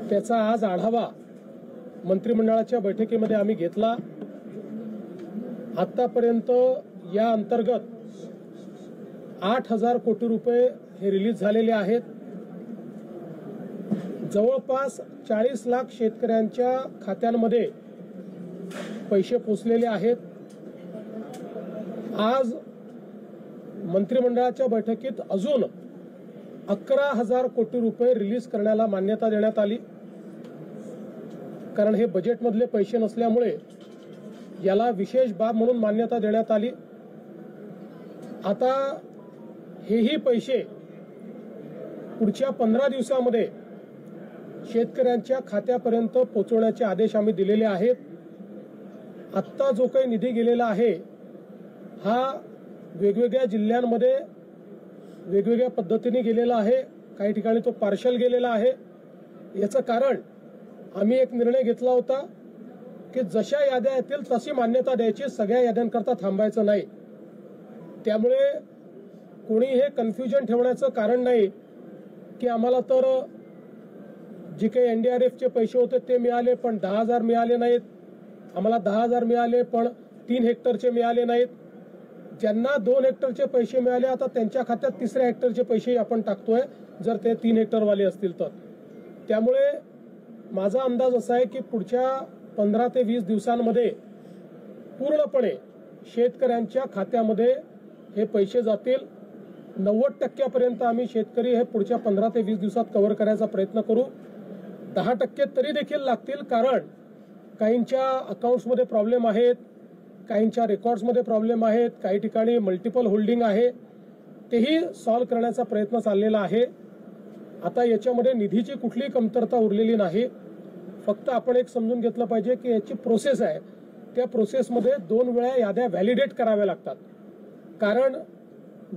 त्याचा आज आढावा मंत्रिमंडळाच्या बैठकीमध्ये आम्ही घेतला। आतापर्यंत या अंतर्गत 8,000 कोटी रुपये हे रिलीज झालेले आहेत। जवळपास 40 लाख शेतकऱ्यांच्या खात्यांमध्ये पैसे पोचलेले आहेत। आज मंत्रिमंडळाच्या बैठकीत अजून 11,000 कोटी रुपये रिलीज करण्याला मान्यता देण्यात आली, कारण हे बजेटमधले पैसे नसल्यामुळे याला विशेष बाब म्हणून मान्यता देण्यात आली। आता हेही पैसे पुढच्या 15 दिवसांमध्ये शेतकऱ्यांच्या खात्यापर्यंत पोहोचवण्याचे आदेश आम्ही दिलेले आहेत। आत्ता जो काही निधी गेलेला आहे हा वेगवेगळ्या जिल्ह्यांमध्ये वेगवेगळ्या पद्धतीने गेलेला आहे। काही ठिकाणी तो पार्शल गेलेला आहे। याचं कारण आम्ही एक निर्णय घेतला होता की जशा याद्या येतील तशी मान्यता द्यायची, सगळ्या याद्यांकरता थांबायचं नाही। त्यामुळे कोणी हे कन्फ्युजन ठेवण्याचं कारण नाही की आम्हाला तर जे काही एनडीआरएफचे पैसे होते ते मिळाले पण 10,000 मिळाले नाहीत, आम्हाला 10,000 मिळाले पण 3 हेक्टरचे मिळाले नाहीत। ज्यांना 2 हेक्टरचे पैसे मिळाले आता त्यांच्या खात्यात 3ऱ्या हेक्टरचे पैसे आपण टाकतोय, जर ते 3 हेक्टरवाले असतील तर। त्यामुळे माझा अंदाज असा आहे की पुढच्या 15 ते 20 दिवसांमध्ये पूर्णपणे शेतकऱ्यांच्या खात्यामध्ये हे पैसे जातील। 90% आम्ही शेतकरी हे पुढच्या 15 ते 20 दिवसात कव्हर करायचा प्रयत्न करू। 10% तरी देखील लागतील, कारण काहींच्या अकाउंट्समध्ये प्रॉब्लेम आहेत, काहींच्या रेकॉर्ड्समध्ये प्रॉब्लेम आहेत, काही ठिकाणी मल्टिपल होल्डिंग आहे, तेही सॉल्व्ह करण्याचा प्रयत्न चाललेला आहे। आता याच्यामध्ये निधीची कुठलीही कमतरता उरलेली नाही। फक्त आपण एक समजून घेतलं पाहिजे की याची प्रोसेस आहे, त्या प्रोसेसमध्ये 2 वेळा याद्या व्हॅलिडेट कराव्या लागतात। कारण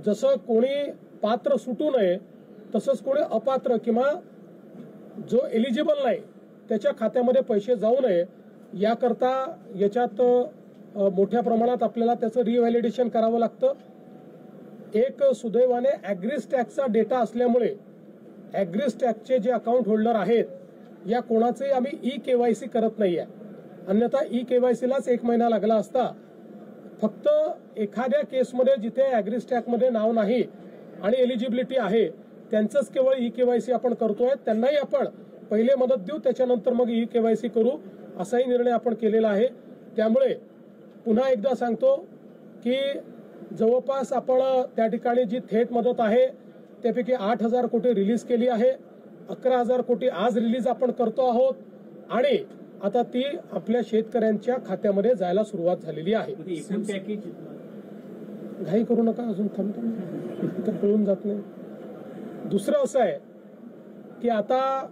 जसं कोणी पात्र सुटू नये तसंच कोणी अपात्र किंवा जो एलिजिबल नाही त्याच्या खात्यामध्ये पैसे जाऊ नये याकरता याच्यात मोठ्या प्रमाणात आपल्याला त्याचं रिव्हॅलिडेशन करावं लागतं। एक सुदैवाने ॲग्रीस्टॅकचा डेटा असल्यामुळे ॲग्रीस्टॅकचे जे अकाउंट होल्डर आहेत या कोणाचंही आम्ही ई-केवायसी करत नाहीये, अन्यथा ई-केवायसीलाच 1 महिना लागला असता। फक्त एखाद्या केसमध्ये जिथे ॲग्रीस्टॅकमध्ये नाव नाही आणि एलिजिबिलिटी आहे त्यांचंच केवळ ई-केवायसी आपण करतोय। त्यांनाही आपण पहिले मदत देऊ, त्याच्यानंतर मग ई-केवायसी करू, असाही निर्णय आपण केलेला आहे। त्यामुळे पुन्हा एकदा सांगतो की जवळपास आपण त्या ठिकाणी जी थेट मदत आहे त्यापैकी 8,000 कोटी रिलीज केली आहे। 11,000 कोटी आज रिलीज आपण करतो आहोत आणि आता ती आपल्या शेतकऱ्यांच्या खात्यामध्ये जायला सुरुवात झालेली आहे। घाई करू नका, अजून थांबतो कळून जात नाही। दुसरं असं आहे की आता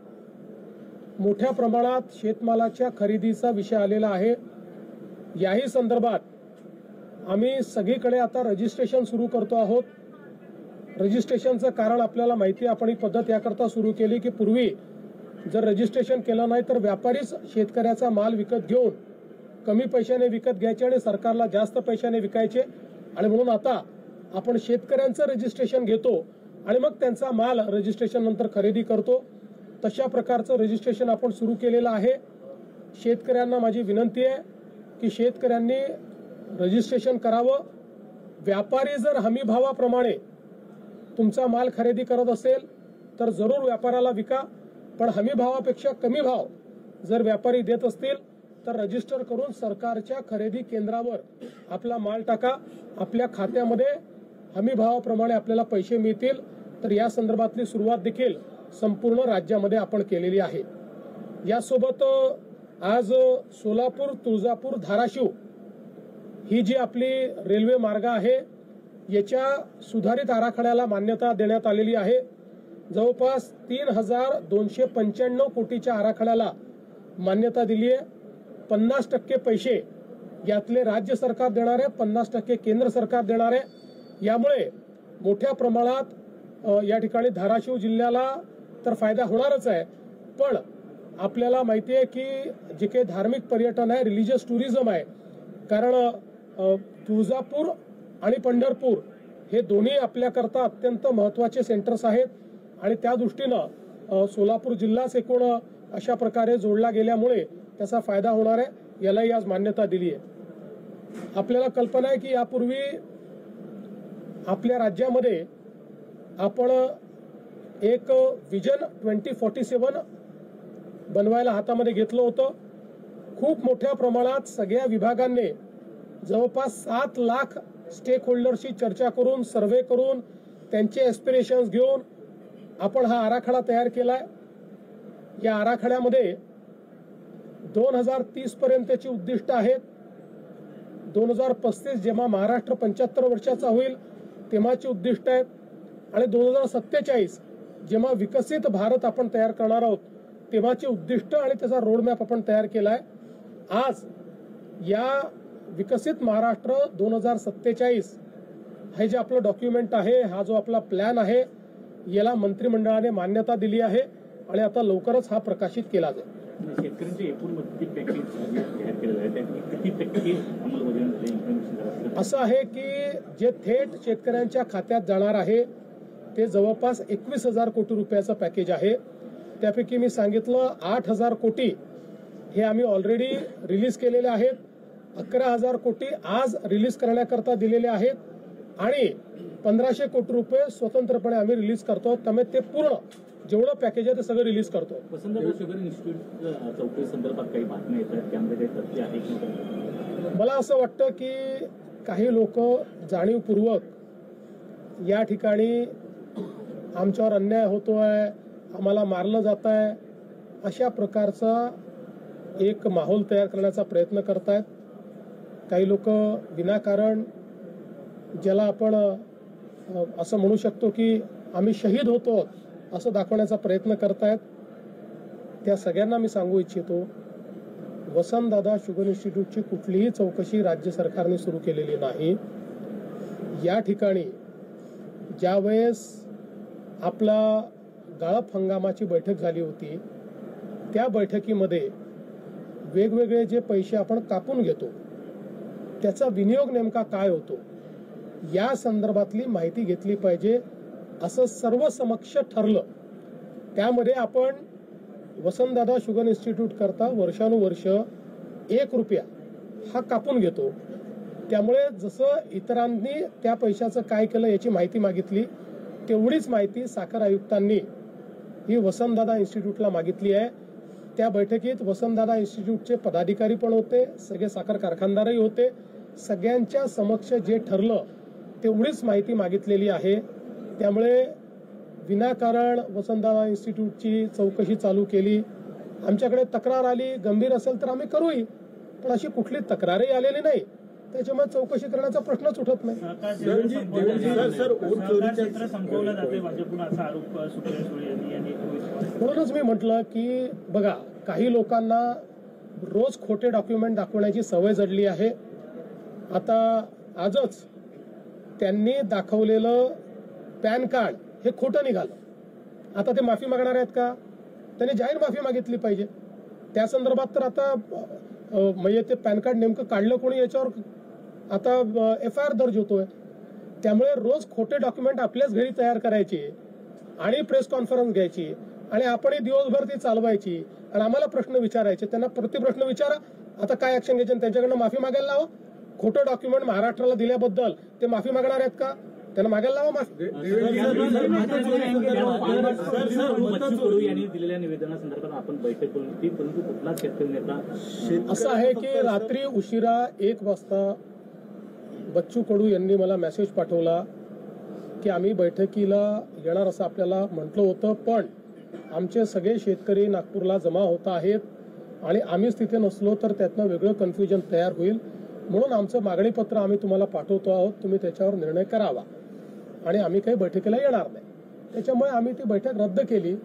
मोठ्या प्रमाणात शेतमालाच्या खरेदीचा विषय आलेला आहे। याही संदर्भात आम्ही सगळीकडे आता रजिस्ट्रेशन सुरू करतो आहोत। रजिस्ट्रेशनचं कारण आपल्याला माहिती आहे, आपण ही पद्धत याकरता सुरू केली की पूर्वी जर रजिस्ट्रेशन केलं नाही तर व्यापारीच शेतकऱ्याचा माल विकत घेऊन कमी पैशाने विकत घ्यायचे आणि सरकारला जास्त पैशाने विकायचे, आणि म्हणून आता आपण शेतकऱ्यांचं रजिस्ट्रेशन घेतो आणि मग त्यांचा माल रजिस्ट्रेशन नंतर खरेदी करतो। तशा प्रकारचं रजिस्ट्रेशन आपण सुरू केलेलं आहे। शेतकऱ्यांना माझी विनंती आहे की शेतकऱ्यांनी रजिस्ट्रेशन करावं। व्यापारी जर हमी भावाप्रमाणे तुमचा माल खरेदी करत असेल तर जरूर व्यापाराला विका, पण हमी भावापेक्षा कमी भाव जर व्यापारी देत असतील तर रजिस्टर करून सरकारच्या खरेदी केंद्रावर आपला माल टाका। आपल्या खात्यामध्ये हमी भावाप्रमाणे आपल्याला पैसे मिळतील। तर या संदर्भातली सुरुवात देखील संपूर्ण राज्यामध्ये आपण केलेली आहे। यासोबत आज सोलापूर, तुळजापूर, धाराशिव ही जी आपली रेल्वे मार्ग आहे याच्या सुधारित आराखड्याला मान्यता देण्यात आलेली आहे। जवळपास 3,295 कोटीच्या आराखड्याला मान्यता दिली आहे। 50% पैसे यातले राज्य सरकार देणार आहे, 50% केंद्र सरकार देणार आहे। यामुळे मोठ्या प्रमाणात या ठिकाणी धाराशिव जिल्ह्याला तर फायदा होणारच आहे, पण आपल्याला माहिती आहे की जे काही धार्मिक पर्यटन आहे, रिलिजियस टुरिझम आहे, कारण तुळजापूर आणि पंढरपूर हे दोन्ही आपल्याकरता अत्यंत महत्त्वाचे सेंटर्स आहेत आणि त्या दृष्टीनं सोलापूर जिल्हाच एकूण अशा प्रकारे जोडला गेल्यामुळे त्याचा फायदा होणार आहे, यालाही आज मान्यता दिली आहे। आपल्याला कल्पना आहे की यापूर्वी आपल्या राज्यामध्ये आपण एक विजन 2047 बनवायला हातामध्ये घेतलं होतं। खूप मोठ्या प्रमाणात सगळ्या विभागांनी जवळपास 7 लाख स्टेक होल्डरशी चर्चा करून, सर्व्हे करून, त्यांचे एस्पिरेशन्स घेऊन आपण हा आराखडा तयार केलाय। या आराखड्यामध्ये 2030 पर्यंतची उद्दिष्ट आहेत। 2035 जेव्हा महाराष्ट्र 75 वर्षाचा होईल तेव्हाची उद्दिष्ट आहेत आणि 2047 जेव्हा विकसित भारत आपण तयार करणार आहोत तेव्हाची उद्दिष्ट आणि त्याचा रोडमॅप आपण तयार केलाय। आज या विकसित महाराष्ट्र 2047 हे जे आपलं डॉक्युमेंट आहे, हा जो आपला प्लॅन आहे, याला मंत्रिमंडळाने मान्यता दिली आहे आणि आता लवकरच हा प्रकाशित केला जाईल। शेतकऱ्यांचे एकूण पॅकेज जाहीर केलेलं आहे, त्यापैकी किती टक्के अंमलबजावणी झाली? असं आहे की जे थेट शेतकऱ्यांच्या खात्यात जाणार आहे ते जवळपास 21,000 कोटी रुपयाचं पॅकेज आहे। त्यापैकी मी सांगितलं 8,000 कोटी हे आम्ही ऑलरेडी रिलीज केलेले आहेत, 11,000 कोटी आज रिलीज करण्याकरता दिलेले आहेत आणि 1,500 कोटी रुपये स्वतंत्रपणे आम्ही रिलीज करतो। त्यामुळे ते पूर्ण जेवढं पॅकेज आहे ते सगळं रिलीज करतो। वसंतदादा शुगर इन्स्टिट्यूट चौकशी संदर्भात काही बातम्या येतात, त्यामध्ये काही तथ्य आहे की? मला असं वाटतं की काही लोक जाणीवपूर्वक या ठिकाणी आमच्यावर अन्याय होतोय, आम्हाला मारलं जात आहे, अशा प्रकारचा एक माहोल तयार करण्याचा प्रयत्न करतायत। काही लोक विनाकारण ज्याला आपण असं म्हणू शकतो की आम्ही शहीद होतो असं दाखवण्याचा प्रयत्न करतायत। त्या सगळ्यांना मी सांगू इच्छितो, वसंतदादा शुगर इन्स्टिट्यूटची कुठलीही चौकशी राज्य सरकारने सुरू केलेली नाही। या ठिकाणी ज्यावेळेस आपला गाळप हंगामाची बैठक झाली होती त्या बैठकीमध्ये वेगवेगळे जे पैसे आपण कापून घेतो त्याचा विनियोग नेमका काय होतो या संदर्भातली माहिती घेतली पाहिजे असं सर्व समक्ष ठरलं। त्यामध्ये आपण वसंतदादा शुगर इन्स्टिट्यूट करता वर्षानुवर्ष 1 रुपया हा कापून घेतो। त्यामुळे जसं इतरांनी त्या पैशाचं काय केलं याची माहिती मागितली तेवढीच माहिती साखर आयुक्तांनी ही वसंतदादा इन्स्टिट्यूटला मागितली आहे। त्या बैठकीत वसंतदादा इन्स्टिट्यूटचे पदाधिकारी पण होते, सगळे साखर कारखानदारही होते। सगळ्यांच्या समक्ष जे ठरलं तेवढीच माहिती मागितलेली आहे। त्यामुळे विनाकारण वसंतदादा इन्स्टिट्यूटची चौकशी चालू केली। आमच्याकडे तक्रार आली, गंभीर असेल तर आम्ही करूही, पण अशी कुठली तक्रारही आलेली नाही, त्याच्यामुळे चौकशी करण्याचा प्रश्नच उठत नाही। म्हणूनच मी म्हटलं की बघा, काही लोकांना रोज खोटे डॉक्युमेंट दाखवण्याची सवय जडली आहे। आता आजच त्यांनी दाखवलेलं पॅन कार्ड हे खोटं निघालं। आता ते माफी मागणार आहेत का? त्यांनी जाहीर माफी मागितली पाहिजे। त्या संदर्भात तर आता म्हणजे ते पॅन कार्ड नेमकं काढलं कोणी याच्यावर आता FIR दर्ज होतोय। त्यामुळे रोज खोटे डॉक्युमेंट आपल्याच घरी तयार करायचे आणि प्रेस कॉन्फरन्स घ्यायची आणि आपणही दिवसभर ती चालवायची आणि आम्हाला प्रश्न विचारायचे। त्यांना प्रतिप्रश्न विचारा, आता काय ऍक्शन घ्यायची, त्यांच्याकडनं माफी मागायला लावा। खोटं डॉक्युमेंट महाराष्ट्राला दिल्याबद्दल ते माफी मागणार आहेत का? त्यांना मागायला लावा माफी। यांनी दिलेल्या निवेदनासंदर्भात आपण बैठक बोलली होती, परंतु कुठला शेतकरी नेता असं आहे की रात्री उशिरा 1 वाजता बच्चू कडू यांनी मला मेसेज पाठवला की आम्ही बैठकीला येणार असं आपल्याला म्हटलं होतं, पण आमचे सगळे शेतकरी नागपूरला जमा होत आहेत आणि आम्हीच तिथे नसलो तर त्यातनं वेगळं कन्फ्युजन तयार होईल, म्हणून आमचं मागणीपत्र आम्ही तुम्हाला पाठवतो आहोत, तुम्ही त्याच्यावर निर्णय करावा आणि आम्ही काही बैठकीला येणार नाही। त्याच्यामुळे आम्ही ती बैठक रद्द केली।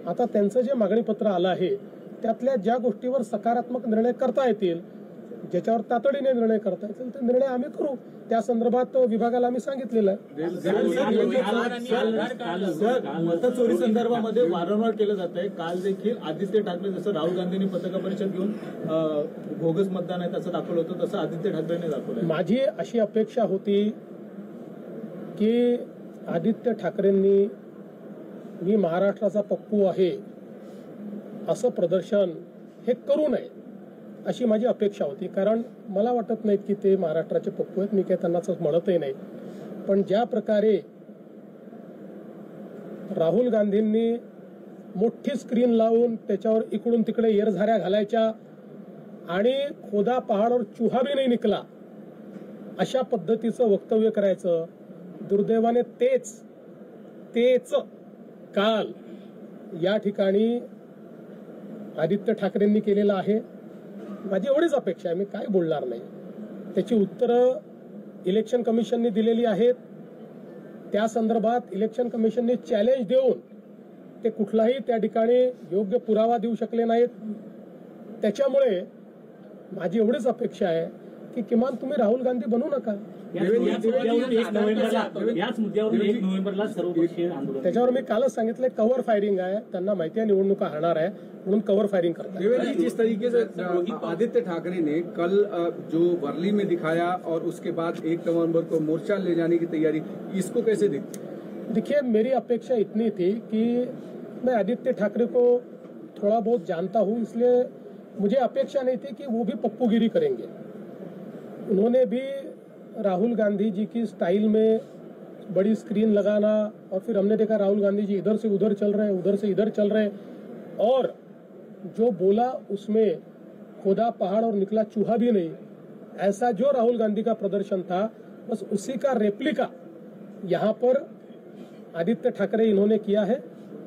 आता त्यांचं जे मागणीपत्र आलं आहे त्यातल्या ज्या गोष्टीवर सकारात्मक निर्णय करता येतील, ज्याच्यावर तातडीने निर्णय करता येतील ते निर्णय आम्ही करू। त्या संदर्भात विभागाला आम्ही सांगितलेलं आहे। मतचोरी संदर्भामध्ये वारंवार केलं जात आहे। काल देखील आदित्य ठाकरे जसं राहुल गांधींनी पत्रकार परिषद घेऊन बोगस मतदान आहे असं दाखवलं होतं, तसं आदित्य ठाकरेंनी दाखवलं। माझी अशी अपेक्षा होती की आदित्य ठाकरेंनी मी महाराष्ट्राचा पप्पू आहे असं प्रदर्शन हे करू नये अशी माझी अपेक्षा होती. कारण मला वाटत नाहीत की ते महाराष्ट्राचे पप्पू आहेत, मी काही त्यांना असं म्हणतही नाही. पण ज्या प्रकारे राहुल गांधींनी मोठी स्क्रीन लावून त्याच्यावर इकडून तिकडे येरझाऱ्या घालायच्या आणि खोदा पहाडवर चुहा भी नाही निकला अशा पद्धतीचं वक्तव्य करायचं, दुर्दैवाने तेच काल या ठिकाणी आदित्य ठाकरेंनी केलेलं आहे. माझी एवढीच अपेक्षा आहे, मी काय बोलणार नाही. त्याची उत्तरं इलेक्शन कमिशनने दिलेली आहेत. त्या संदर्भात इलेक्शन कमिशनने चॅलेंज देऊन ते कुठलाही त्या ठिकाणी योग्य पुरावा देऊ शकले नाहीत. त्याच्यामुळे माझी एवढीच अपेक्षा आहे की किमान तुम्ही राहुल गांधी बनू नका. याच मुद्द्यावरून 1 नोव्हेंबरला सर्वपक्षीय आंदोलन, त्याच्यावर मी कालच सांगितलंय कव्हर फायरिंग आहे. त्यांना माहिती आहे निवडणुका हारणार आहे म्हणून कव्हर फायरिंग करतात. जिस तरीके से आदित्य ठाकरे ने कल जो वर्ली में दिखाया और उसके बाद 1 नवंबर को मोर्चा ले जाने की तैयारी, इसको कैसे देखते? देखिए, मेरी अपेक्षा इतनी थी कि मैं आदित्य ठाकरे को थोड़ा बहुत जानता हूँ, इसलिए मुझे अपेक्षा नहीं थी कि वो भी पप्पूगिरी करेंगे. उन्होंने भी राहुल गांधी जी की स्टाइल में बड़ी स्क्रीन लगाना और फिर हमने देखा राहुल गांधी जी इधर से उधर चल रहे, उधर से इधर चल रहे और जो बोला उसमें खोदा पहाड़ और निकला चूहा भी नहीं, ऐसा जो राहुल गांधी का प्रदर्शन था बस उसी का रेप्लिका यहाँ पर आदित्य ठाकरे इन्होंने किया है.